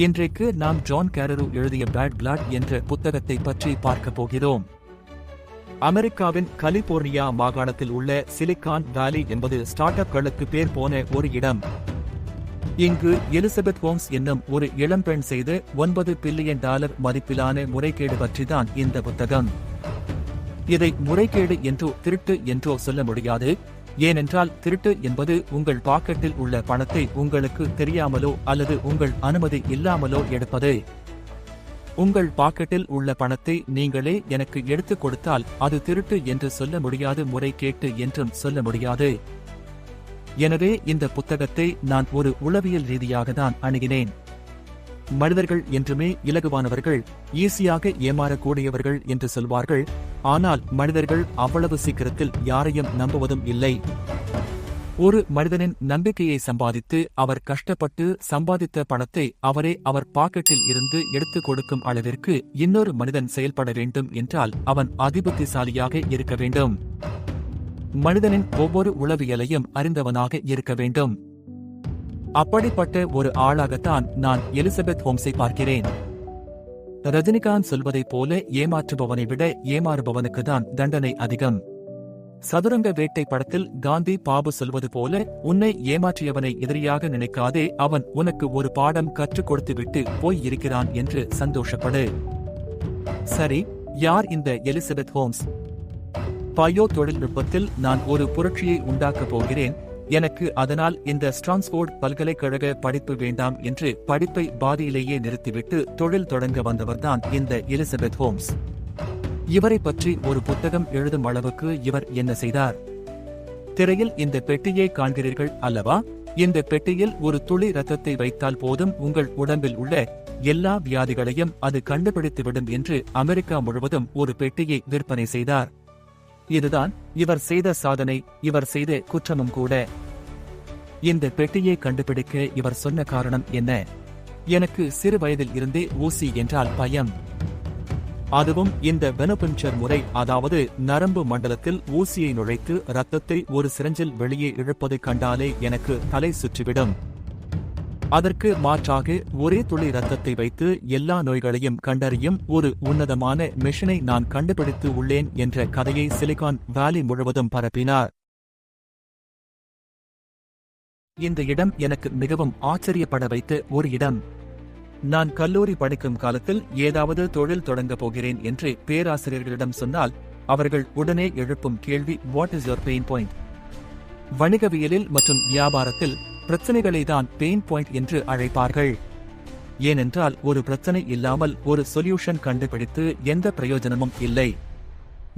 இன்றைக்கு நாம் ஜான் கேரரு எழுதிய பேட் பிளட் என்ற புத்தகத்தை பற்றி பார்க்க போகிறோம். அமெரிக்காவின் கலிபோர்னியா மாகாணத்தில் உள்ள சிலிகான் வேலி என்பது ஸ்டார்ட் அப்களுக்கு பேர் போன ஒரு இடம். இங்கு எலிசபெத் ஹோம்ஸ் என்னும் ஒரு இளம்பெண் செய்த $9 பில்லியன் மதிப்பிலான முறைகேடு பற்றிதான் இந்த புத்தகம். இதை முறைகேடு என்றோ திருட்டு என்றோ சொல்ல முடியாது. ஏனென்றால் திருட்டு என்பது உங்கள் பாக்கெட்டில் உள்ள பணத்தை உங்களுக்கு தெரியாமலோ அல்லது உங்கள் அனுமதி இல்லாமலோ எடுப்பது. உங்கள் பாக்கெட்டில் உள்ள பணத்தை நீங்களே எனக்கு எடுத்துக் கொடுத்தால் அது திருட்டு என்று சொல்ல முடியாது, முறைகேட்டு என்றும் சொல்ல முடியாது. எனவே இந்த புத்தகத்தை நான் ஒரு உளவியல் ரீதியாக தான் அணுகினேன். மனிதர்கள் என்றுமே இலகுவானவர்கள், ஈஸியாக ஏமாறக்கூடியவர்கள் என்று சொல்வார்கள். ஆனால் மனிதர்கள் அவ்வளவு சீக்கிரத்தில் யாரையும் நம்புவதும் இல்லை. ஒரு மனிதனின் நம்பிக்கையை சம்பாதித்து அவர் கஷ்டப்பட்டு சம்பாதித்த பணத்தை அவரே அவர் பாக்கெட்டில் இருந்து எடுத்துக் கொடுக்கும் அளவிற்கு இன்னொரு மனிதன் செயல்பட வேண்டும் என்றால் அவன் அதிபுத்திசாலியாக இருக்க வேண்டும். மனிதனின் ஒவ்வொரு உளவியலையும் அறிந்தவனாக இருக்க வேண்டும். அப்படிப்பட்ட ஒரு ஆளாகத்தான் நான் எலிசபெத் ஹோம்ஸை பார்க்கிறேன். ரஜினிகாந்த் சொல்வதைப் போல ஏமாற்றுபவனை விட ஏமாறுபவனுக்கு தான் தண்டனை அதிகம். சதுரங்க வேட்டை படத்தில் காந்தி பாபு சொல்வது போல, உன்னை ஏமாற்றியவனை எதிரியாக நினைக்காதே, அவன் உனக்கு ஒரு பாடம் கற்றுக் கொடுத்துவிட்டு போய் இருக்கிறான் என்று சந்தோஷப்படு. சரி, யார் இந்த எலிசபெத் ஹோம்ஸ்? பயோ தொழில்நுட்பத்தில் நான் ஒரு புரட்சியை உண்டாக்கப் போகிறேன், எனக்கு அதனால் இந்த ஸ்டான்ஃபோர்ட் பல்கலைக்கழக படிப்பு வேண்டாம் என்று படிப்பை பாதியிலேயே நிறுத்திவிட்டு தொழில் தொடங்க வந்தவர்தான் இந்த எலிசபெத் ஹோம்ஸ். இவரை பற்றி ஒரு புத்தகம் எழுதும் அளவுக்கு இவர் என்ன செய்தார்? திரையில் இந்த பெட்டியை காண்கிறீர்கள் அல்லவா? இந்த பெட்டியில் ஒரு துளி இரத்தத்தை வைத்தால் போதும் உங்கள் உடம்பில் உள்ள எல்லா வியாதிகளையும் அது கண்டுபிடித்துவிடும் என்று அமெரிக்கா முழுவதும் ஒரு பெட்டியை விற்பனை செய்தார். இதுதான் இவர் செய்த சாதனை, இவர் செய்த குற்றமும் கூட. இந்த பெட்டியை கண்டுபிடிக்க இவர் சொன்ன காரணம் என்ன? எனக்கு சிறு வயதில் இருந்தே ஊசி என்றால் பயம். அதுவும் இந்த வெனோபின்ச்சர் முறை, அதாவது நரம்பு மண்டலத்தில் ஊசியை நுழைத்து இரத்தத்தை ஒரு சிரஞ்சில் வெளியே இழுப்பதை கண்டாலே எனக்கு தலை சுற்றிவிடும். அதற்கு மாற்றாக ஒரே துளி இரத்தத்தை வைத்து எல்லா நோய்களையும் கண்டறியும் ஒரு உன்னதமான மெஷினை நான் கண்டுபிடித்து உள்ளேன் என்ற கதையை சிலிகான் வேலி முழுவதும் பரப்பினார். இந்த இடம் எனக்கு மிகவும் ஆச்சரியப்பட வைத்த ஒரு இடம். நான் கல்லூரி படிக்கும் காலத்தில் ஏதாவது தொழில் தொடங்கப் போகிறேன் என்று பேராசிரியர்களிடம் சொன்னால் அவர்கள் உடனே எழுப்பும் கேள்வி, what is your pain point? வணிகவியலில் மற்றும் வியாபாரத்தில் பிரச்சனைகளை தான் பெயின் பாயிண்ட் என்று அழைப்பார்கள். ஏனென்றால் ஒரு பிரச்சனை இல்லாமல் ஒரு சொல்யூஷன் கண்டுபிடித்து எந்த பிரயோஜனமும் இல்லை.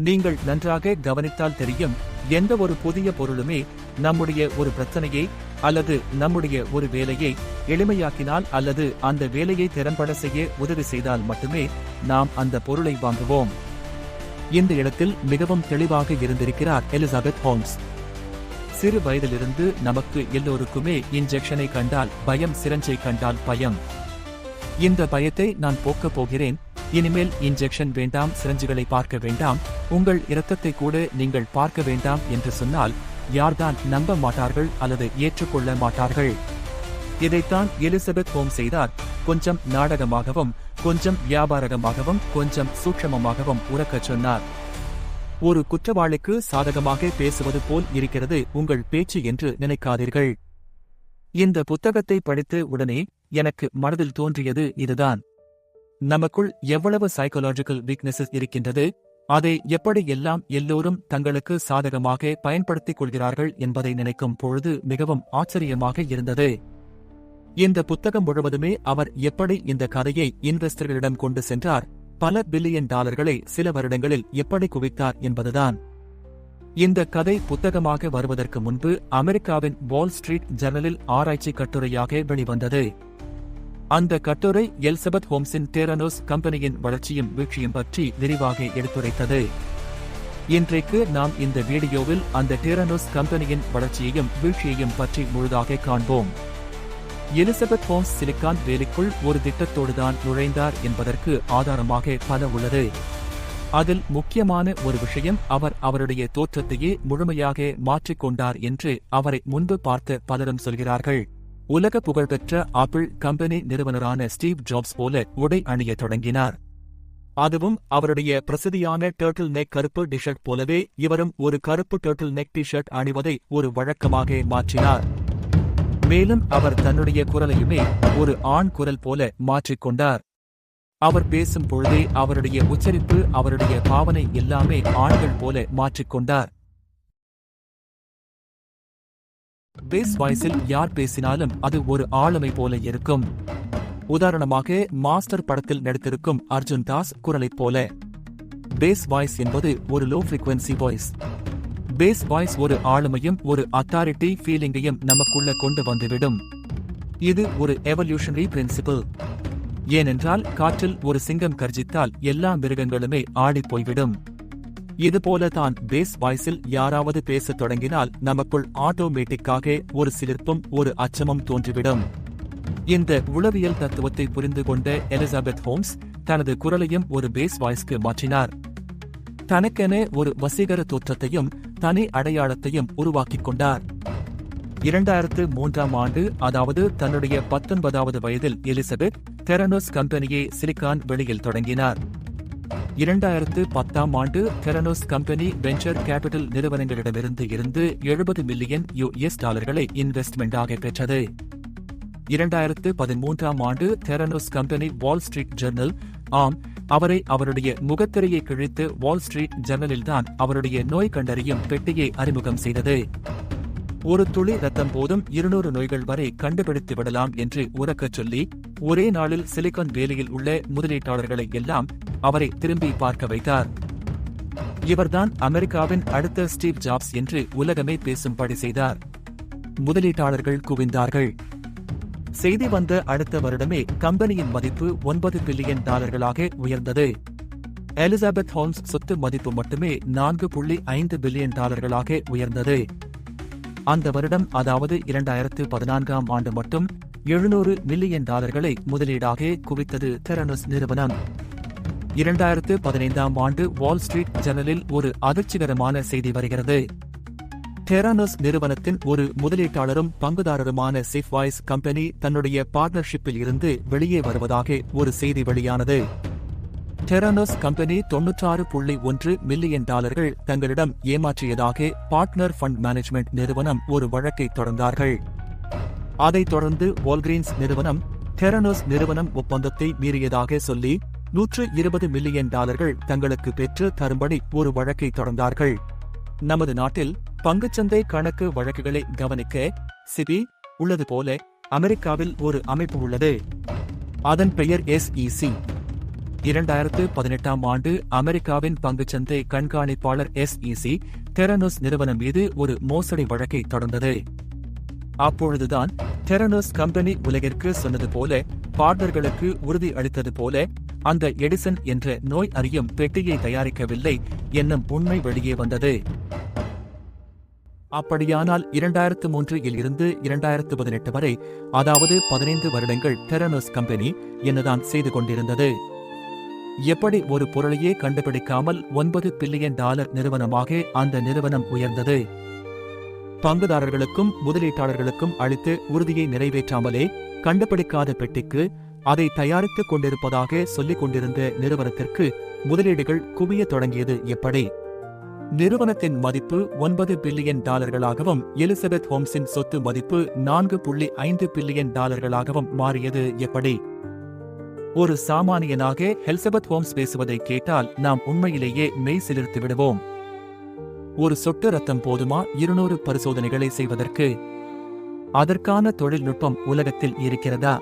நீங்கள் நன்றாக கவனித்தால் தெரியும், எந்த ஒரு புதிய பொருளுமே நம்முடைய ஒரு பிரச்சனையை அல்லது நம்முடைய ஒரு வேலையை எளிமையாக்கினால் அல்லது அந்த வேலையை திறம்பட செய்ய உதவி செய்தால் மட்டுமே நாம் அந்த பொருளை வாங்குவோம். இந்த இடத்தில் மிகவும் தெளிவாக இருந்திருக்கிறார் எலிசபெத் ஹோம்ஸ். சிறு வயதிலிருந்து நமக்கு எல்லோருக்குமே இன்ஜெக்ஷனை கண்டால் பயம், சிரஞ்சை கண்டால் பயம். இந்த பயத்தை நான் போக்கப் போகிறேன். இனிமேல் இன்ஜெக்ஷன் வேண்டாம், சிரஞ்சுகளை பார்க்க வேண்டாம், உங்கள் இரத்தத்தை கூட நீங்கள் பார்க்க வேண்டாம் என்று சொன்னால் யார்தான் நம்ப மாட்டார்கள் அல்லது ஏற்றுக்கொள்ள மாட்டார்கள்? இதைத்தான் எலிசபெத் ஹோம்ஸ் செய்தார். கொஞ்சம் நாடகமாகவும் கொஞ்சம் வியாபாரகமாகவும் கொஞ்சம் சூட்சமமாகவும் உறக்கச் சொன்னார். ஒரு குற்றவாளிக்கு சாதகமாக பேசுவது போல் இருக்கிறது உங்கள் பேச்சு என்று நினைக்காதீர்கள். இந்த புத்தகத்தை படித்து உடனே எனக்கு மனதில் தோன்றியது இதுதான். நமக்குள் எவ்வளவு சைக்காலஜிக்கல் வீக்னஸஸ் இருக்கின்றது, அதை எப்படி எல்லாம் எல்லோரும் தங்களுக்கு சாதகமாக பயன்படுத்திக் கொள்கிறார்கள் என்பதை நினைக்கும் பொழுது மிகவும் ஆச்சரியமாக இருந்தது. இந்த புத்தகம் முழுவதுமே அவர் எப்படி இந்த கதையை இன்வெஸ்டர்களிடம் கொண்டு சென்றார், பல பில்லியன் டாலர்களை சில வருடங்களில் எப்படி குவித்தார் என்பதுதான். இந்த கதை புத்தகமாக வருவதற்கு முன்பு அமெரிக்காவின் வால் ஸ்ட்ரீட் ஜர்னலில் ஆராய்ச்சி கட்டுரையாக வெளிவந்தது. அந்த கட்டுரை எலிசபெத் ஹோம்ஸின் டெரானோஸ் கம்பெனியின் வளர்ச்சியும் வீழ்ச்சியும் பற்றி விரிவாக எடுத்துரைத்தது. இன்றைக்கு நாம் இந்த வீடியோவில் அந்த டெரானோஸ் கம்பெனியின் வளர்ச்சியையும் வீழ்ச்சியையும் பற்றி முழுதாக காண்போம். எலிசபெத் ஹோம்ஸ் சிலிகான் வேலிக்குள் ஒரு திட்டத்தோடுதான் நுழைந்தார் என்பதற்கு ஆதாரமாக பல உள்ளது. அதில் முக்கியமான ஒரு விஷயம், அவர் அவருடைய தோற்றத்தையே முழுமையாக மாற்றிக்கொண்டார் என்று அவரை முன்பு பார்த்த பலரும் சொல்கிறார்கள். உலக புகழ்பெற்ற ஆப்பிள் கம்பெனி நிறுவனரான ஸ்டீவ் ஜாப்ஸ் போல உடை அணியத் தொடங்கினார். அதுவும் அவருடைய பிரசித்தியான டர்ட்டில் நெக் கருப்பு டிஷர்ட் போலவே இவரும் ஒரு கருப்பு டர்ட்டில் நெக் டிஷர்ட் அணிவதை ஒரு வழக்கமாக மாற்றினார். மேலும் அவர் தன்னுடைய குரலையுமே ஒரு ஆண் குரல் போல மாற்றிக்கொண்டார். அவர் பேசும் பொழுதே அவருடைய உச்சரிப்பு, அவருடைய பாவனை எல்லாமே ஆண்கள் போல மாற்றிக்கொண்டார். பேஸ் வாய்ஸில் யார் பேசினாலும் அது ஒரு ஆளுமை போல இருக்கும். உதாரணமாக மாஸ்டர் படத்தில் நடித்திருக்கும் அர்ஜுன் தாஸ் குரலைப் போல. பேஸ் வாய்ஸ் என்பது ஒரு low frequency voice. Bass voice ஒரு ஆளுமையும் ஒரு அத்தாரிட்டி ஃபீலிங்கையும் நமக்குள்ள கொண்டு வந்துவிடும். இது ஒரு எவல்யூஷனரி பிரின்சிபிள். ஏனென்றால் காற்றில் ஒரு சிங்கம் கர்ஜித்தால் எல்லா மிருகங்களுமே ஆடிப் போய்விடும். இதுபோல தான் பேஸ் வாய்ஸில் யாராவது பேசத் தொடங்கினால் நமக்குள் ஆட்டோமேட்டிக்காக ஒரு சிலிர்ப்பும் ஒரு அச்சமும் தோன்றிவிடும். இந்த உளவியல் தத்துவத்தை புரிந்து கொண்ட எலிசபெத் ஹோம்ஸ் தனது குரலையும் ஒரு பேஸ் வாய்ஸ்க்கு மாற்றினார். தனக்கென ஒரு வசீகர தோற்றத்தையும் தனி அடையாளத்தையும் உருவாக்கிக் கொண்டார். 2003ஆம் ஆண்டு, அதாவது தன்னுடைய 19வது வயதில் எலிசபெத் தெரனோஸ் கம்பெனியை சிலிகான் வெளியில் தொடங்கினார். 2010ஆம் ஆண்டு தெரனோஸ் கம்பெனி வெஞ்சர் கேபிட்டல் நிறுவனங்களிடமிருந்து 70 மில்லியன் டாலர்களை இன்வெஸ்ட்மெண்டாக பெற்றது. 2013ஆம் ஆண்டு தெரனோஸ் கம்பெனி வால் ஸ்ட்ரீட் ஜர்னல், அவரை அவருடைய முகத்திரையை கிழித்து வால் ஸ்ட்ரீட் ஜர்னலில்தான் அவருடைய நோய் கண்டறியும் பெட்டியை அறிமுகம் செய்தது. ஒரு துளி ரத்தம் போதும் 200 நோய்கள் வரை கண்டுபிடித்து விடலாம் என்று உரக்கச் சொல்லி ஒரே நாளில் சிலிகான் வேலியில் உள்ள முதலீட்டாளர்களை எல்லாம் அவரை திரும்பி பார்க்க வைத்தார். இவர்தான் அமெரிக்காவின் அடுத்த ஸ்டீவ் ஜாப்ஸ் என்று உலகமே பேசும்படி செய்தார். முதலீட்டாளர்கள் குவிந்தார்கள். செய்தி வந்த அடுத்த வருடமே கம்பெனியின் மதிப்பு 9 பில்லியன் டாலர்களாக உயர்ந்தது. எலிசபெத் ஹோம்ஸ் சொத்து மதிப்பு மட்டுமே 4.5 பில்லியன் டாலர்களாக உயர்ந்தது. அந்த வருடம், அதாவது 2014ஆம் ஆண்டு மட்டும் 700 மில்லியன் டாலர்களை முதலீடாக குவித்தது தெரனோஸ் நிறுவனம். 2015ஆம் ஆண்டு வால் ஸ்ட்ரீட் ஜர்னலில் ஒரு அதிர்ச்சிகரமான செய்தி வருகிறது. தெரனோஸ் நிறுவனத்தின் ஒரு முதலீட்டாளரும் பங்குதாரருமான சிஃப்வாய்ஸ் கம்பெனி தன்னுடைய பார்ட்னர்ஷிப்பில் இருந்து வெளியே வருவதாக ஒரு செய்தி வெளியானது. தெரனோஸ் கம்பெனி 96.1 மில்லியன் டாலர்கள் தங்களிடம் ஏமாற்றியதாக பார்ட்னர் ஃபண்ட் மேனேஜ்மெண்ட் நிறுவனம் ஒரு வழக்கை தொடர்ந்தார்கள். அதைத் தொடர்ந்து வால்கிரீன்ஸ் நிறுவனம் தெரனோஸ் நிறுவனம் ஒப்பந்தத்தை மீறியதாக சொல்லி 120 மில்லியன் டாலர்கள் தங்களுக்கு பெற்று தரும்படி ஒரு வழக்கை தொடர்ந்தார்கள். நமது நாட்டில் பங்குச்சந்தை கணக்கு வழக்குகளை கவனிக்க சிபி உள்ளது போல அமெரிக்காவில் ஒரு அமைப்பு உள்ளது. அதன் பெயர் SEC. 2018ஆம் ஆண்டு அமெரிக்காவின் பங்குச்சந்தை கண்காணிப்பாளர் SEC தெரனோஸ் நிறுவனம் மீது ஒரு மோசடி வழக்கை தொடர்ந்தது. அப்பொழுதுதான் தெரனோஸ் கம்பெனி உலகிற்கு சொன்னது போல, பார்ட்னர்களுக்கு உறுதி அளித்தது போல, அந்த எடிசன் என்ற நோய் அறியும் பெட்டியை தயாரிக்கவில்லை என்னும் உண்மை வெளியே வந்தது. அப்படியானால் 2003இல் இருந்து 2018 வரை, அதாவது 15 வருடங்கள் தெரனோஸ் கம்பெனி என்னதான் செய்து கொண்டிருந்தது? எப்படி ஒரு பொருளையே கண்டுபிடிக்காமல் 9 பில்லியன் டாலர் நிறுவனமாக அந்த நிறுவனம் உயர்ந்தது? பங்குதாரர்களுக்கும் முதலீட்டாளர்களுக்கும் அளித்து உறுதியை நிறைவேற்றாமலே கண்டுபிடிக்காத பெட்டிக்கு அதை தயாரித்துக் கொண்டிருப்பதாக சொல்லிக் கொண்டிருந்த நிறுவனத்திற்கு முதலீடுகள் குவிய தொடங்கியது எப்படி? நிறுவனத்தின் மதிப்பு 9 பில்லியன் டாலர்களாகவும் எலிசபெத் ஹோம்ஸின் சொத்து மதிப்பு 4.5 பில்லியன் டாலர்களாகவும் மாறியது எப்படி? ஒரு சாமானியனாக எலிசபெத் ஹோம்ஸ் பேசுவதை கேட்டால் நாம் உண்மையிலேயே மெய் சிலிர்த்து விடுவோம். ஒரு சொட்டு ரத்தம் போதுமா 200 பரிசோதனைகளை செய்வதற்கு? அதற்கான தொழில்நுட்பம் உலகத்தில் இருக்கிறதா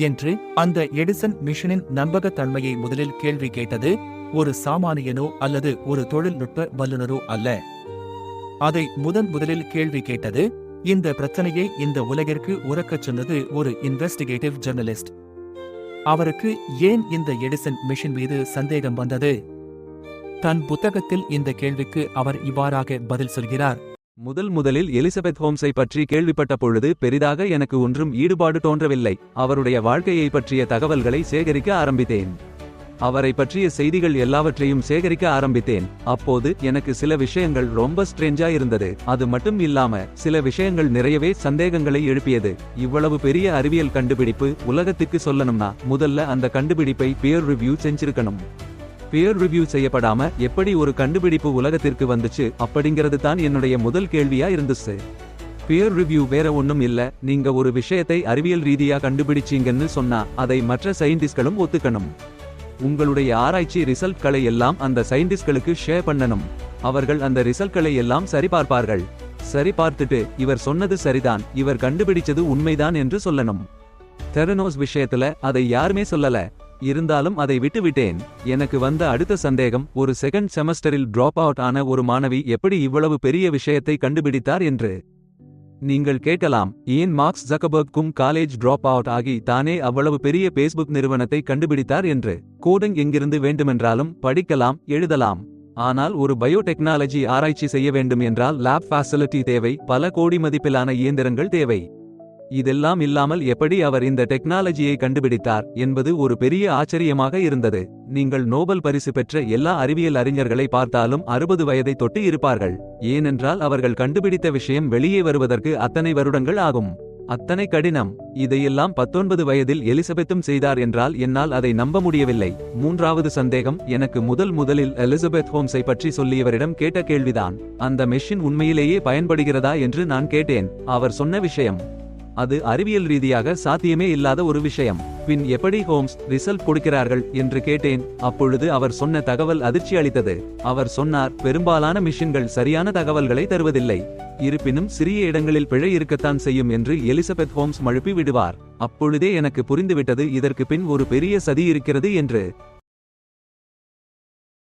என்று அந்த எடிசன் மிஷனின் நம்பகத்தன்மையை முதலில் கேள்வி கேட்டது ஒரு சாமானியனோ அல்லது ஒரு தொழில்நுட்ப வல்லுநரோ அல்ல. அதை முதலில் கேள்வி கேட்டது, இந்த பிரச்சனையை இந்த உலகிற்கு உரக்கச் சொன்னது ஒரு இன்வெஸ்டிகேட்டிவ் ஜெர்னலிஸ்ட். அவருக்கு ஏன் இந்த எடிசன் மிஷின் மீது சந்தேகம் வந்தது? தன் புத்தகத்தில் இந்த கேள்விக்கு அவர் இவ்வாறாக பதில் சொல்கிறார். முதலில் எலிசபெத் ஹோம்ஸை பற்றி கேள்விப்பட்ட பொழுது பெரிதாக எனக்கு ஒன்றும் ஈடுபாடு தோன்றவில்லை. அவருடைய வாழ்க்கையை பற்றிய தகவல்களை சேகரிக்க ஆரம்பித்தேன். அவரை பற்றிய செய்திகள் எல்லாவற்றையும் சேகரிக்க ஆரம்பித்தேன். அப்போது எனக்கு சில விஷயங்கள் ரொம்ப ஸ்ட்ரேஞ்சா இருந்தது. அது மட்டும் இல்லாம சில விஷயங்கள் நிறையவே சந்தேகங்களை எழுப்பியது. இவ்வளவு பெரிய அறிவியல் கண்டுபிடிப்பு உலகத்துக்கு சொல்லணும்னா முதல்ல அந்த கண்டுபிடிப்பை பியர் ரிவ்யூ செஞ்சிருக்கணும். பியர் ரிவ்யூ செய்யப்படாம எப்படி ஒரு கண்டுபிடிப்பு உலகத்திற்கு வந்துச்சு அப்படிங்கிறது தான் என்னுடைய முதல் கேள்வியா இருந்துச்சு. பியர் ரிவ்யூ வேற ஒண்ணும் இல்ல, நீங்க ஒரு விஷயத்தை அறிவியல் ரீதியா கண்டுபிடிச்சீங்கன்னு சொன்னா அதை மற்ற சயின்டிஸ்ட்களும் ஒத்துக்கணும். உங்களுடைய ஆராய்ச்சி ரிசல்ட்களை எல்லாம் அந்த சயின்டிஸ்ட்களுக்கு ஷேர் பண்ணணும். அவர்கள் அந்த ரிசல்ட்களை எல்லாம் சரிபார்ப்பார்கள். சரி பார்த்துட்டு இவர் சொன்னது சரிதான், இவர் கண்டுபிடிச்சது உண்மைதான் என்று சொல்லணும். தெரனோஸ் விஷயத்துல அதை யாருமே சொல்லல. இருந்தாலும் அதை விட்டுவிட்டேன். எனக்கு வந்த அடுத்த சந்தேகம், ஒரு செகண்ட் செமஸ்டரில் டிராப் அவுட் ஆன ஒரு மாணவி எப்படி இவ்வளவு பெரிய விஷயத்தை கண்டுபிடித்தார் என்று. நீங்கள் கேட்கலாம், ஏன் மார்க் ஜக்கர்பர்க்கும் காலேஜ் டிராப் அவுட் ஆகி தானே அவ்வளவு பெரிய பேஸ்புக் நிறுவனத்தை கண்டுபிடித்தார் என்று. கோடிங் எங்கிருந்து வேண்டுமென்றாலும் படிக்கலாம், எழுதலாம். ஆனால் ஒரு பயோடெக்னாலஜி ஆராய்ச்சி செய்ய வேண்டும் என்றால் லேப் ஃபெசிலிட்டி தேவை, பல கோடி மதிப்பிலான இயந்திரங்கள் தேவை. இதெல்லாம் இல்லாமல் எப்படி அவர் இந்த டெக்னாலஜியை கண்டுபிடித்தார் என்பது ஒரு பெரிய ஆச்சரியமாக இருந்தது. நீங்கள் நோபல் பரிசு பெற்ற எல்லா அறிவியல் அறிஞர்களை பார்த்தாலும் 60 வயதை தொட்டு இருப்பார்கள். ஏனென்றால் அவர்கள் கண்டுபிடித்த விஷயம் வெளியே வருவதற்கு அத்தனை வருடங்கள் ஆகும். அத்தனை கடினம். இதையெல்லாம் 19 வயதில் எலிசபெத்தும் செய்தார் என்றால் என்னால் அதை நம்ப முடியவில்லை. மூன்றாவது சந்தேகம், எனக்கு முதலில் எலிசபெத் ஹோம்ஸை பற்றி சொல்லியவரிடம் கேட்ட கேள்விதான். அந்த மெஷின் உண்மையிலேயே பயன்படுகிறதா என்று நான் கேட்டேன். அவர் சொன்ன விஷயம், அது அறிவியல் ரீதியாக சாத்தியமே இல்லாத ஒரு விஷயம். பின் எப்படி ஹோம்ஸ் ரிசல்ட் கொடுக்கிறார்கள் என்று கேட்டேன். அப்பொழுது அவர் சொன்ன தகவல் அதிர்ச்சி அளித்தது. அவர் சொன்னார், பெரும்பாலான மிஷின்கள் சரியான தகவல்களை தருவதில்லை. இருப்பினும் சிறிய இடங்களில் பிழை இருக்கத்தான் செய்யும் என்று எலிசபெத் ஹோம்ஸ் மழுப்பி விடுவார். அப்பொழுதே எனக்கு புரிந்துவிட்டது இதற்கு பின் ஒரு பெரிய சதி இருக்கிறது என்று.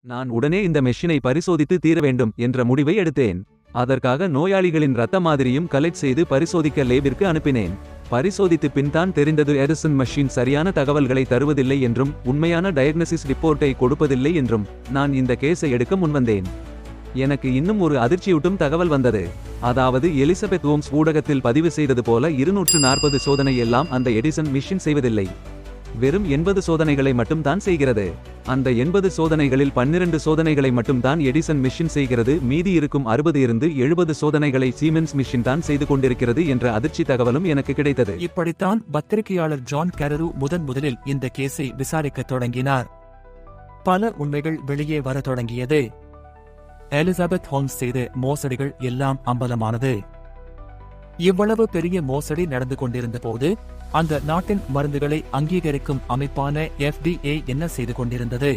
நான் உடனே இந்த மெஷினை பரிசோதித்து தீர வேண்டும் என்ற முடிவை எடுத்தேன். அதற்காக நோயாளிகளின் இரத்த மாதிரியும் கலெக்ட் செய்து பரிசோதிக்க லேபிற்கு அனுப்பினேன். பரிசோதித்து பின் தான் தெரிந்தது எடிசன் மெஷின் சரியான தகவல்களை தருவதில்லை என்றும் உண்மையான டயக்னோசிஸ் ரிப்போர்ட்டை கொடுப்பதில்லை என்றும். நான் இந்த கேஸை எடுக்க முன்வந்தேன். எனக்கு இன்னும் ஒரு அதிர்ச்சியூட்டும் தகவல் வந்தது. அதாவது எலிசபெத் ஹோம்ஸ் ஊடகத்தில் பதிவு செய்தது போல 240 சோதனை எல்லாம் அந்த எடிசன் மிஷின் செய்வதில்லை. வெறும் 80 சோதனைகளை மட்டும் தான் செய்கிறது. அந்த 80 சோதனைகளில் 12 சோதனைகளை மட்டும் தான் எடிசன் மிஷின் செய்கிறது. மீதி இருக்கும் 60-70 சோதனைகளை சீமென்ஸ் மிஷின் தான் செய்து கொண்டிருக்கிறது என்ற அதிர்ச்சி தகவலும் எனக்கு கிடைத்தது. இப்படித்தான் பத்திரிகையாளர் ஜான் கேரரு முதலில் இந்த கேஸை விசாரிக்க தொடங்கினார். பல உண்மைகள் வெளியே வர தொடங்கியது. எலிசபெத் ஹோம்ஸ் செய்த மோசடிகள் எல்லாம் அம்பலமானது. இவ்வளவு பெரிய மோசடி நடந்து கொண்டிருந்த போது அந்த நாட்டின் மருந்துகளை அங்கீகரிக்கும் அமைப்பான FDA என்ன செய்து கொண்டிருந்தது?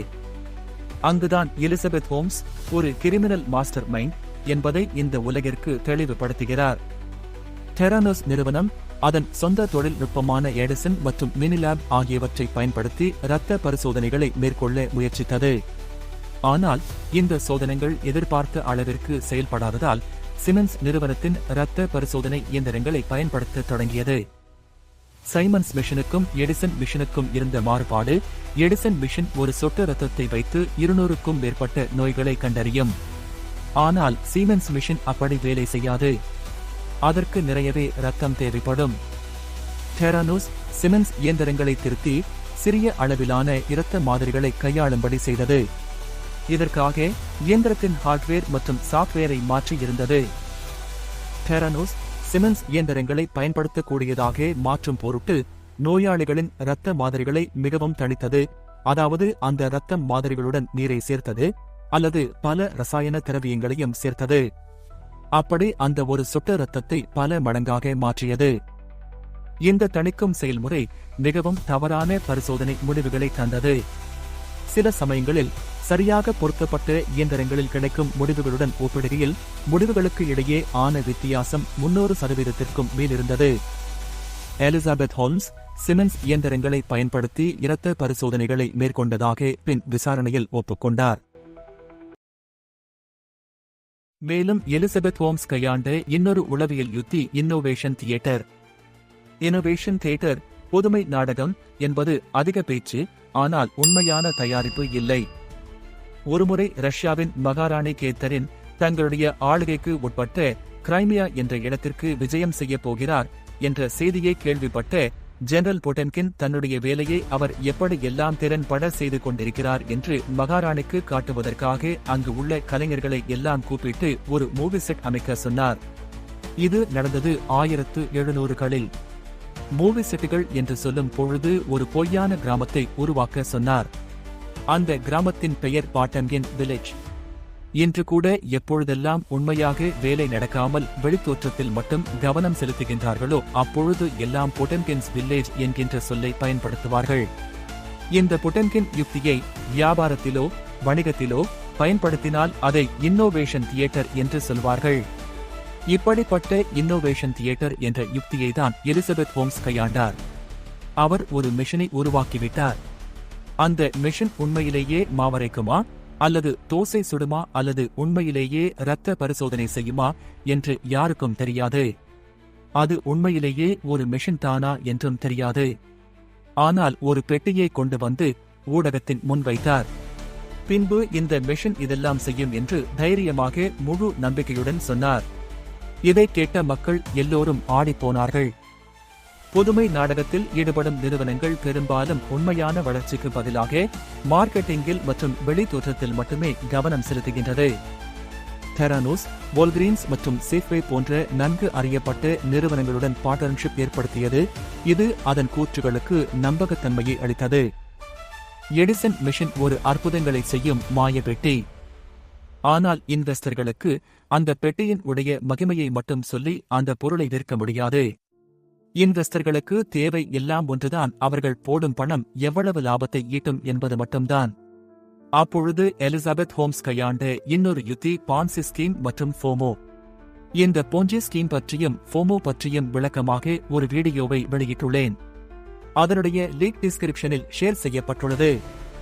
அங்குதான் எலிசபெத் ஹோம்ஸ் ஒரு கிரிமினல் மாஸ்டர் மைண்ட் என்பதை இந்த உலகிற்கு தெளிவுபடுத்துகிறார். தெரனோஸ் நிறுவனம் அதன் சொந்த தொழில்நுட்பமான எடிசன் மற்றும் மினிலேப் ஆகியவற்றை பயன்படுத்தி இரத்த பரிசோதனைகளை மேற்கொள்ள முயற்சித்தது. ஆனால் இந்த சோதனைகள் எதிர்பார்த்த அளவிற்கு செயல்படாததால் சிமென்ஸ் நிறுவனத்தின் இரத்த பரிசோதனை இயந்திரங்களை பயன்படுத்த தொடங்கியது. சைமன்ஸ் மிஷனுக்கும் எடிசன் மிஷனுக்கும் இருந்த மாறுபாடு, எடிசன் மிஷன் ஒரு சொட்டு இரத்தத்தை வைத்து 200க்கும் மேற்பட்ட நோய்களை கண்டறியும். ஆனால் சீமென்ஸ் மிஷன் அப்படி வேலை செய்யாது. அதற்கு நிறையவே இரத்தம் தேவைப்படும். தெரனோஸ் சிமென்ஸ் இயந்திரங்களை திருத்தி சிறிய அளவிலான இரத்த மாதிரிகளை கையாளும்படி செய்தது. இதற்காக இயந்திரத்தின் ஹார்ட்வேர் மற்றும் சாஃப்ட்வேரை மாற்றி இருந்தது. தெரனோஸ் சிமென்ஸ் இயந்திரங்களை பயன்படுத்தக்கூடியதாக மாற்றும் பொருட்டு நோயாளிகளின் இரத்த மாதிரிகளை மிகவும் தணித்தது. அதாவது அந்த இரத்த மாதிரிகளுடன் நீரை சேர்த்தது அல்லது பல ரசாயன திரவியங்களையும் சேர்த்தது. அப்படி அந்த ஒரு சொட்டு இரத்தத்தை பல மடங்காக மாற்றியது. இந்த தணிக்கும் செயல்முறை மிகவும் தவறான பரிசோதனை முடிவுகளை தந்தது. சில சமயங்களில் சரியாக பொருத்தப்பட்ட இயந்திரங்களில் கிடைக்கும் முடிவுகளுடன் ஒப்பிடுகையில் முடிவுகளுக்கு இடையே ஆன வித்தியாசம் 300%க்கும் மேலிருந்தது. எலிசபெத் ஹோம்ஸ் சிமென்ஸ் இயந்திரங்களை பயன்படுத்தி இரத்த பரிசோதனைகளை மேற்கொண்டதாக பின் விசாரணையில் ஒப்புக்கொண்டார். மேலும் எலிசபெத் ஹோம்ஸ் கையாண்ட இன்னொரு உளவியல் யுத்தி இன்னோவேஷன் தியேட்டர். இன்னோவேஷன் தியேட்டர் புதுமை நாடகம் என்பது அதிக பேச்சு, ஆனால் உண்மையான தயாரிப்பு இல்லை. ஒருமுறை ரஷ்யாவின் மகாராணி கேத்தரின் தங்களுடைய ஆளுகைக்கு உட்பட்ட கிரைமியா என்ற இடத்திற்கு விஜயம் செய்ய போகிறார் என்ற செய்தியை கேள்விப்பட்ட ஜெனரல் பொட்டன்கின் தன்னுடைய வேலையை அவர் எப்படி எல்லாம் திறன்பட செய்து கொண்டிருக்கிறார் என்று மகாராணிக்கு காட்டுவதற்காக அங்கு உள்ள கலைஞர்களை எல்லாம் கூப்பிட்டு ஒரு மூவி செட் அமைக்க சொன்னார். இது நடந்தது 1700களில். மூவி செட்டுகள் என்று சொல்லும் பொழுது ஒரு பொய்யான கிராமத்தை உருவாக்க சொன்னார். அந்த கிராமத்தின் பெயர் பாட்டன்கின் வில்லேஜ். இன்று கூட எப்பொழுதெல்லாம் உண்மையாக வேலை நடக்காமல் வெளித்தோற்றத்தில் மட்டும் கவனம் செலுத்துகின்றார்களோ அப்பொழுது எல்லாம் பொட்டன்கின்ஸ் வில்லேஜ் என்கின்ற சொல்லை பயன்படுத்துவார்கள். இந்த பொட்டன்கின் யுக்தியை வியாபாரத்திலோ வணிகத்திலோ பயன்படுத்தினால் அதை இன்னோவேஷன் தியேட்டர் என்று சொல்வார்கள். இப்படிப்பட்ட இன்னோவேஷன் தியேட்டர் என்ற யுக்தியை தான் எலிசபெத் ஹோம்ஸ் கையாண்டார். அவர் ஒரு மிஷனை உருவாக்கிவிட்டார். அந்த மிஷன் உண்மையிலேயே மாவரைக்குமா அல்லது தோசை சுடுமா அல்லது உண்மையிலேயே இரத்த பரிசோதனை செய்யுமா என்று யாருக்கும் தெரியாது. அது உண்மையிலேயே ஒரு மிஷன் தானா என்றும் தெரியாது. ஆனால் ஒரு பெட்டியை கொண்டு வந்து ஊடகத்தின் முன் வைத்தார். பின்பு இந்த மிஷன் இதெல்லாம் செய்யும் என்று தைரியமாக முழு நம்பிக்கையுடன் சொன்னார். இதை கேட்ட மக்கள் எல்லோரும் ஆடிப்போனார்கள். புதுமை நாடகத்தில் ஈடுபடும் நிறுவனங்கள் பெரும்பாலும் உண்மையான வளர்ச்சிக்கு பதிலாக மார்க்கெட்டிங்கில் மற்றும் வெளித்தோற்றத்தில் மட்டுமே கவனம் செலுத்துகின்றது. தெரானோஸ், வால்கிரீன்ஸ் மற்றும் சேஃப்வே போன்ற நன்கு அறியப்பட்ட நிறுவனங்களுடன் பார்ட்னர்ஷிப் ஏற்படுத்தியது. இது அதன் கூற்றுகளுக்கு நம்பகத்தன்மையை அளித்தது. எடிசன் மிஷன் ஒரு அற்புதங்களை செய்யும் மாய பெட்டி. ஆனால் இன்வெஸ்டர்களுக்கு அந்த பெட்டியின் உடைய மகிமையை மட்டும் சொல்லி அந்த பொருளை விற்க முடியாது. இன்வெஸ்டர்களுக்கு தேவை எல்லாம் ஒன்றுதான், அவர்கள் போடும் பணம் எவ்வளவு லாபத்தை ஈட்டும் என்பது மட்டும்தான். அப்பொழுது எலிசபெத் ஹோம்ஸ் கையாண்ட இன்னொரு யுத்தி பான்சி ஸ்கீம் மற்றும் ஃபோமோ. இந்த போஞ்சி ஸ்கீம் பற்றியும் ஃபோமோ பற்றியும் விளக்கமாக ஒரு வீடியோவை வெளியிட்டுள்ளேன். அதனுடைய லிங்க் டிஸ்கிரிப்ஷனில் ஷேர் செய்யப்பட்டுள்ளது.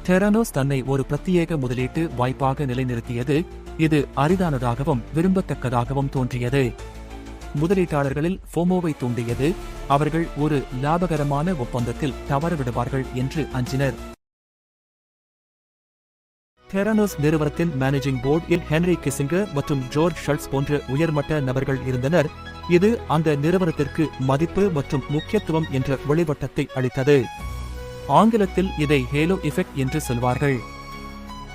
தெரானோஸ் தன்னை ஒரு பிரத்யேக முதலீட்டு வாய்ப்பாக நிலைநிறுத்தியது. இது அரிதானதாகவும் விரும்பத்தக்கதாகவும் தோன்றியது. முதலீட்டாளர்களில் ஃபோமோவை தூண்டியது. அவர்கள் ஒரு லாபகரமான ஒப்பந்தத்தில் தவறவிடுவார்கள் என்று அஞ்சினர். தெரானோஸ் நிறுவனத்தின் மேனேஜிங் போர்டில் ஹென்ரி கிசிங்கர் மற்றும் ஜோர்ஜ் ஷல்ட்ஸ் போன்ற உயர்மட்ட நபர்கள் இருந்தனர். இது அந்த நிறுவனத்திற்கு மதிப்பு மற்றும் முக்கியத்துவம் என்ற ஒளிவட்டத்தை அளித்தது. ஆங்கிலத்தில் இதை ஹேலோ எஃபெக்ட் என்று சொல்வார்கள்.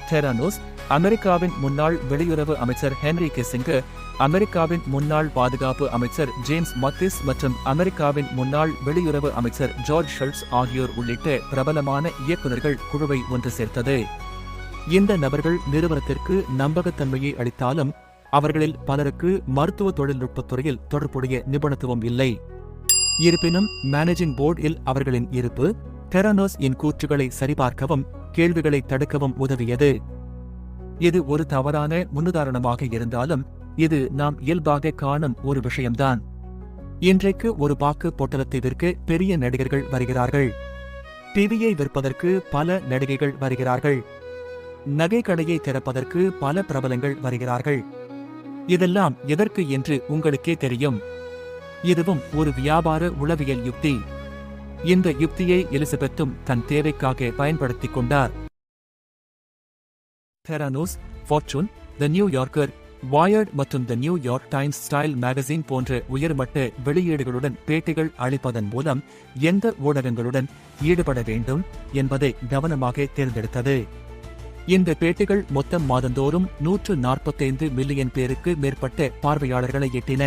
தெரானோஸ், அமெரிக்காவின் முன்னாள் வெளியுறவு அமைச்சர் ஹென்ரி கிசிங்கர், அமெரிக்காவின் முன்னாள் பாதுகாப்பு அமைச்சர் ஜேம்ஸ் மத்திஸ் மற்றும் அமெரிக்காவின் முன்னாள் வெளியுறவு அமைச்சர் ஜார்ஜ் ஷல்ட்ஸ் ஆகியோர் உள்ளிட்ட பிரபலமான இயக்குநர்கள் குழுவை ஒன்று சேர்த்தது. இந்த நபர்கள் நிறுவனத்திற்கு நம்பகத்தன்மையை அளித்தாலும் அவர்களில் பலருக்கு மருத்துவ தொழில்நுட்பத் துறையில் தொடர்புடைய நிபுணத்துவம் இல்லை. இருப்பினும் மேனேஜிங் போர்டில் அவர்களின் இருப்பு தெரானோஸ் இன் கூற்றுகளை சரிபார்க்கவும் கேள்விகளை தடுக்கவும் உதவியது. இது ஒரு தவறான முன்னுதாரணமாக இருந்தாலும் இது நாம் இயல்பாக காணும் ஒரு விஷயம்தான். இன்றைக்கு ஒரு பாக்கு பொட்டலத்தை விற்க பெரிய நடிகர்கள் வருகிறார்கள். டிவியை விற்பதற்கு பல நடிகைகள் வருகிறார்கள். நகை கடையை திறப்பதற்கு பல பிரபலங்கள் வருகிறார்கள். இதெல்லாம் எதற்கு என்று உங்களுக்கே தெரியும். இதுவும் ஒரு வியாபார உளவியல் யுக்தி. இந்த யுக்தியை எலிசபெத்தும் தன் தேவைக்காக பயன்படுத்திக் கொண்டார். தெரானோஸ், ஃபார்ச்சூன், தி நியூயார்க்கர், வாயர்ட் மற்றும் தி நியூயார்க் டைம்ஸ் ஸ்டைல் மேகசின் போன்ற உயர்மட்ட வெளியீடுகளுடன் பேட்டிகள் அளிப்பதன் மூலம் எந்த ஊடகங்களுடன் ஈடுபட வேண்டும் என்பதை கவனமாக தேர்ந்தெடுத்தது. இந்த பேட்டிகள் மொத்தம் மாதந்தோறும் 145 மில்லியன் பேருக்கு மேற்பட்ட பார்வையாளர்களை எட்டின.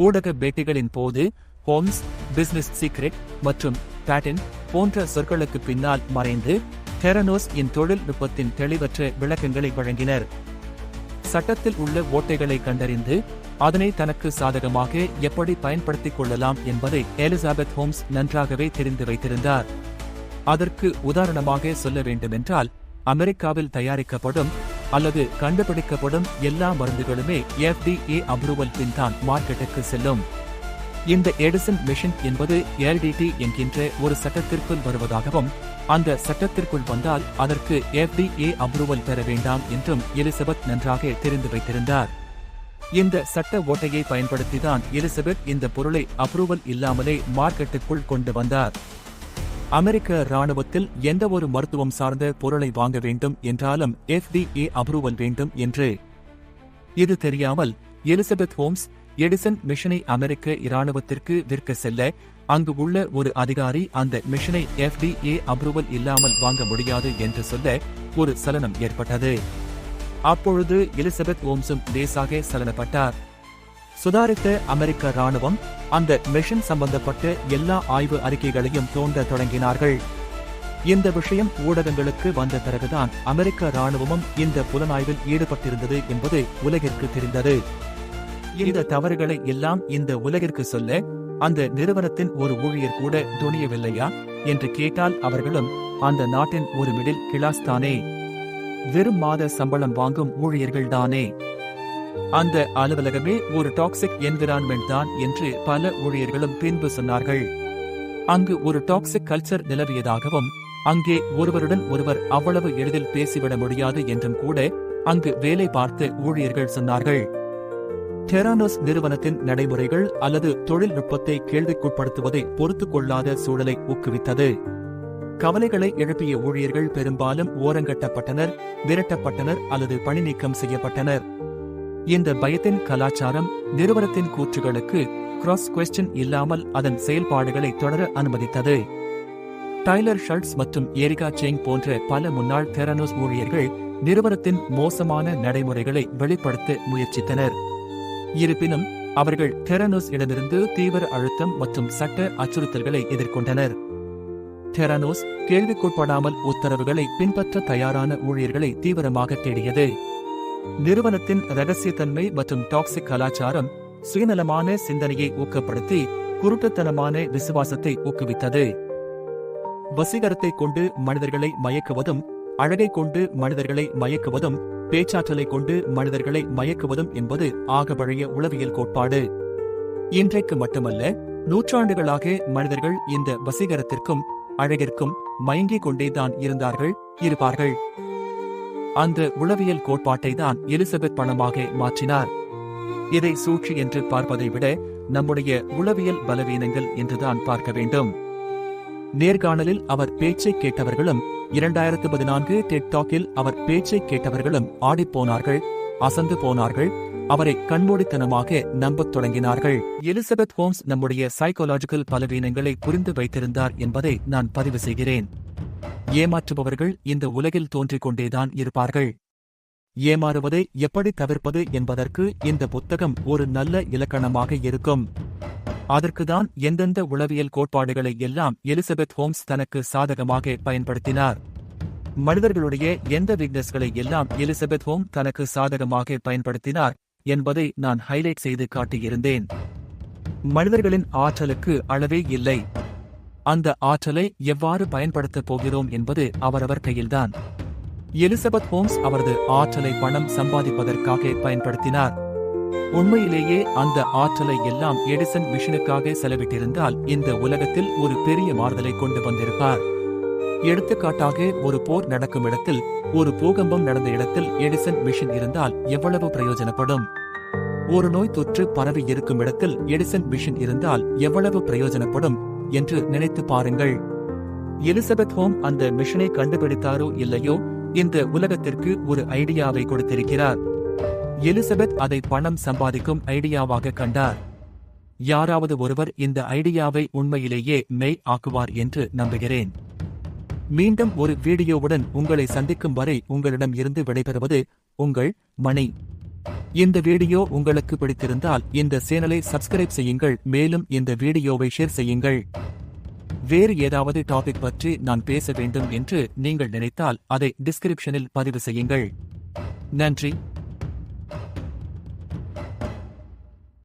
ஊடக பேட்டிகளின் போது ஹோம்ஸ், பிசினஸ் சீக்ரெட் மற்றும் பேட்டன் போன்ற சொற்களுக்கு பின்னால் மறைந்து தெரானோஸ் இன் தொழில்நுட்பத்தின் தெளிவற்ற விளக்கங்களை வழங்கினர். சட்டத்தில் உள்ள ஓட்டைகளை கண்டறிந்து அதனை தனக்கு சாதகமாக எப்படி பயன்படுத்திக் கொள்ளலாம் என்பதை எலிசபெத் ஹோம்ஸ் நன்றாகவே தெரிந்து வைத்திருந்தார். அதற்கு உதாரணமாக சொல்ல வேண்டுமென்றால், அமெரிக்காவில் தயாரிக்கப்படும் அல்லது கண்டுபிடிக்கப்படும் எல்லா மருந்துகளுமே FDA அப்ரூவல் பின் தான் மார்க்கெட்டுக்கு செல்லும். இந்த எடிசன் மிஷன் என்பது LDT என்கின்ற ஒரு சட்டத்திற்குள் வருவதாகவும் அந்த சட்டத்திற்குள் வந்தால் அதற்கு FDA அப்ரூவல் பெற வேண்டாம் என்றும் எலிசபெத் நன்றாக தெரிந்து வைத்திருந்தார். இந்த சட்ட ஓட்டையை பயன்படுத்திதான் எலிசபெத் இந்த பொருளை அப்ரூவல் இல்லாமலே மார்க்கெட்டுக்குள் கொண்டு வந்தார். அமெரிக்க இராணுவத்தில் எந்த ஒரு மருத்துவம் சார்ந்த பொருளை வாங்க வேண்டும் என்றாலும் FDA அப்ரூவல் வேண்டும் என்று. இது தெரியாமல் எலிசபெத் ஹோம்ஸ் எடிசன் மிஷனை அமெரிக்க இராணுவத்திற்கு விற்க செல்ல அங்கு உள்ள ஒரு அதிகாரி அந்த மிஷனை FDA அப்ரூவல் இல்லாமல் வாங்க முடியாது என்று சொல்ல ஒரு சலனம் ஏற்பட்டது. அப்பொழுது எலிசபெத் ஓம்ஸும் லேசாக சலனப்பட்டார். சுதாரித்த அமெரிக்க ராணுவம் அந்த மிஷன் சம்பந்தப்பட்ட எல்லா ஆய்வு அறிக்கைகளையும் தோண்ட தொடங்கினார்கள். இந்த விஷயம் ஊடகங்களுக்கு வந்த பிறகுதான் அமெரிக்க ராணுவமும் இந்த புலனாய்வில் ஈடுபட்டிருந்தது என்பது உலகிற்கு தெரிந்தது. இந்த தவறுகளை எல்லாம் இந்த உலகிற்கு சொல்ல அந்த நிறுவனத்தின் ஒரு ஊழியர் கூட துணியவில்லையா என்று கேட்டால் அவர்களும் அந்த நாட்டின் ஒரு மிடில் கிளாஸ் தானே, வெறும் மாத சம்பளம் வாங்கும் ஊழியர்கள்தானே, அந்த அலுவலகமே ஒரு டாக்ஸிக் என்விரான்மெண்ட் தான் என்று பல ஊழியர்களும் பின்பு சொன்னார்கள். அங்கு ஒரு டாக்ஸிக் கல்ச்சர் நிலவியதாகவும் அங்கே ஒருவருடன் ஒருவர் அவ்வளவு எளிதில் பேசிவிட முடியாது என்றும் கூட அங்கு வேலை பார்த்த ஊழியர்கள் சொன்னார்கள். தெரானோஸ் நிறுவனத்தின் நடைமுறைகள் அல்லது தொழில்நுட்பத்தை கேள்விக்குட்படுத்துவதை பொறுத்துக் கொள்ளாத சூழலை ஊக்குவித்தது. கவலைகளை எழுப்பிய ஊழியர்கள் பெரும்பாலும் ஓரங்கட்டப்பட்டனர், விரட்டப்பட்டனர் அல்லது பணி நீக்கம் செய்யப்பட்டனர். இந்த பயத்தின் கலாச்சாரம் நிறுவனத்தின் கூற்றுகளுக்கு கிராஸ் குவெஸ்டின் இல்லாமல் அதன் செயல்பாடுகளை தொடர அனுமதித்தது. டைலர் ஷல்ட்ஸ் மற்றும் எரிகா சேங் போன்ற பல முன்னாள் தெரானோஸ் ஊழியர்கள் நிறுவனத்தின் மோசமான நடைமுறைகளை வெளிப்படுத்த முயற்சித்தனர். இருப்பினும் அவர்கள் தெரானோஸ் இடமிருந்து தீவிர அழுத்தம் மற்றும் சட்ட அச்சுறுத்தல்களை எதிர்கொண்டனர். தெரானோஸ் கேள்விக்குட்படாமல் உத்தரவுகளை பின்பற்ற தயாரான ஊழியர்களை தீவிரமாக தேடியது. நிறுவனத்தின் இரகசியத்தன்மை மற்றும் டாக்ஸிக் கலாச்சாரம் சுயநலமான சிந்தனையை ஊக்கப்படுத்தி குருட்டுத்தனமான விசுவாசத்தை ஊக்குவித்தது. வசீகரத்தை கொண்டு மனிதர்களை மயக்குவதும், அழகை கொண்டு மனிதர்களை மயக்குவதும், பேச்சாற்றலை கொண்டு மனிதர்களை மயக்குவதும் என்பது ஆகபழைய உளவியல் கோட்பாடு. இன்றைக்கு மட்டுமல்ல, நூற்றாண்டுகளாக மனிதர்கள் இந்த வசீகரத்திற்கும் அழகிற்கும் மயங்கிக் கொண்டேதான் இருப்பார்கள். அந்த உளவியல் கோட்பாட்டை தான் எலிசபெத் பணமாக மாற்றினார். இதை சூழ்ச்சி என்று பார்ப்பதை விட நம்முடைய உளவியல் பலவீனங்கள் என்றுதான் பார்க்க வேண்டும். நேர்காணலில் அவர் பேச்சை கேட்டவர்களும் 2014 டெட் டாக்கில் அவர் பேச்சை கேட்டவர்களும் ஆடிப்போனார்கள், அசந்து போனார்கள், அவரை கண்மூடித்தனமாக நம்பத் தொடங்கினார்கள். எலிசபெத் ஹோம்ஸ் நம்முடைய சைக்காலஜிக்கல் பலவீனங்களை புரிந்து வைத்திருந்தார் என்பதை நான் பதிவு செய்கிறேன். ஏமாற்றுபவர்கள் இந்த உலகில் தோன்றிக் கொண்டேதான் இருப்பார்கள். ஏமாறுவதை எப்படி தவிர்ப்பது என்பதற்கு இந்த புத்தகம் ஒரு நல்ல இலக்கணமாக இருக்கும். அதற்குதான் எந்தெந்த உளவியல் கோட்பாடுகளை எல்லாம் எலிசபெத் ஹோம்ஸ் தனக்கு சாதகமாக பயன்படுத்தினார். மனிதர்களுடைய எந்த வீக்னஸ்களை எல்லாம் எலிசபெத் ஹோம் தனக்கு சாதகமாக பயன்படுத்தினார் என்பதை நான் ஹைலைட் செய்து காட்டியிருந்தேன். மனிதர்களின் ஆற்றலுக்கு அளவே இல்லை. அந்த ஆற்றலை எவ்வாறு பயன்படுத்தப் போகிறோம் என்பது அவரவர் கையில்தான். எலிசபெத் ஹோம்ஸ் அவரது ஆற்றலை பணம் சம்பாதிப்பதற்காக பயன்படுத்தினார். உண்மையிலேயே அந்த ஆற்றலை எல்லாம் எடிசன் மிஷனுக்காக செலவிட்டிருந்தால் இந்த உலகத்தில் ஒரு பெரிய மாறுதலை கொண்டு வந்திருப்பார். எடுத்துக்காட்டாக, ஒரு போர் நடக்கும் இடத்தில், ஒரு பூகம்பம் நடந்த இடத்தில் எடிசன் மிஷன் இருந்தால் எவ்வளவு பிரயோஜனப்படும்? ஒரு நோய் தொற்று பரவி இருக்கும் இடத்தில் எடிசன் மிஷன் இருந்தால் எவ்வளவு பிரயோஜனப்படும் என்று நினைத்து பாருங்கள். எலிசபெத் ஹோம் அந்த மிஷனை கண்டுபிடித்தாரோ இல்லையோ, இந்த உலகத்திற்கு ஒரு ஐடியாவை கொடுத்திருக்கிறார். எலிசபெத் அதை பணம் சம்பாதிக்கும் ஐடியாவாக கண்டார். யாராவது ஒருவர் இந்த ஐடியாவை உண்மையிலேயே மெய் ஆக்குவார் என்று நம்புகிறேன். மீண்டும் ஒரு வீடியோவுடன் உங்களை சந்திக்கும் வரை உங்களிடம் இருந்து விடைபெறுவது உங்கள் மணி. இந்த வீடியோ உங்களுக்கு பிடித்திருந்தால் இந்த சேனலை சப்ஸ்கிரைப் செய்யுங்கள். மேலும் இந்த வீடியோவை ஷேர் செய்யுங்கள். வேறு ஏதாவது டாபிக் பற்றி நான் பேச வேண்டும் என்று நீங்கள் நினைத்தால் அதை டிஸ்கிரிப்ஷனில் பதிவு செய்யுங்கள். நன்றி.